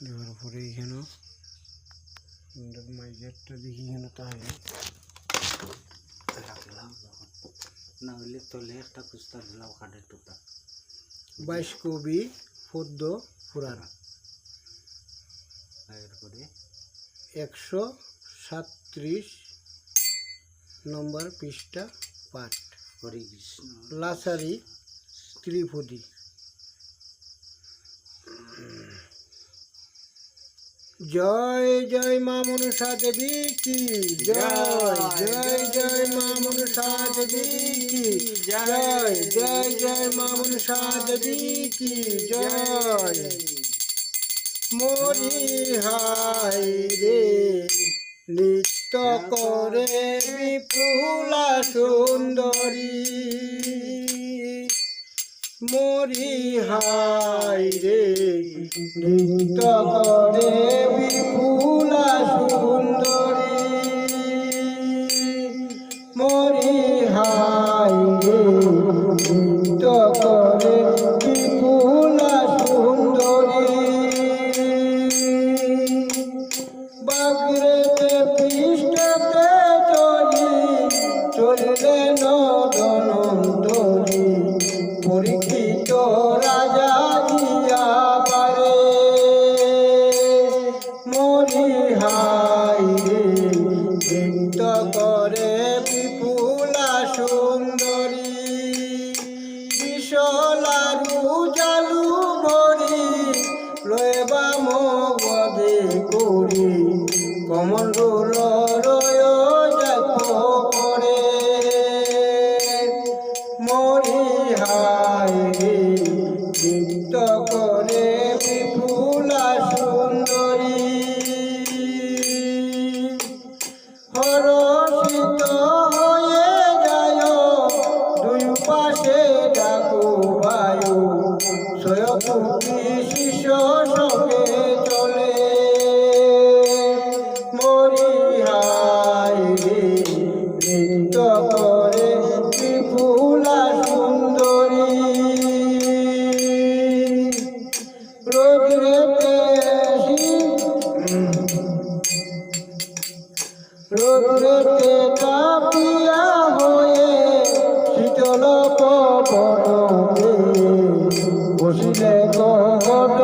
দেওয়ার পরে এখানে মাইজারটা দেখি এখানে তাহলে না হলে তলে একটা কুস্তা দিলাম কাঠের টুকরা 22 কবি পদ্য পুরাণ এরপরে 137 নম্বর পৃষ্ঠা পাঠ হরে কৃষ্ণ লাসারি ত্রিপুদী। জয় জয় মা মনসা দেবী কি জয়, জয় জয় মা মনসা দেবী কি জয়, জয় জয় মা মনসা দেবী কি জয়। মরি হাই রে নৃত্য করে বিপুলা সুন্দরী, মরি হাই রে নৃত্য করে বিপুলা সুন্দরী, মরি হাই রে নৃত্য করে বিপুলা সুন্দরী। বাগরেতে পৃষ্ঠতে চলিলে নদনন্তরী, পরীক্ষিত রাজা দিয়া পারে, মরি হাই রে নৃত্য করে বিপুলা সুন্দরী। বিশলারু জালু ভরি রয়েবা মগদে করি, কমল রয় যাক করে, মরি হাই রে নৃত্য করে বিপুলা সুন্দরী। হরষিত হয়ে যায় দুই পাশে ডাকু বায়ু, সয়পুত্রী শিষ্য সঙ্গে চলে, মরি হাই রে নৃত্য করে বিপুলা সুন্দরী। রৌদ্রেতে কাঁপিয়া হয়ে শীতল পবনে বসিলে গগন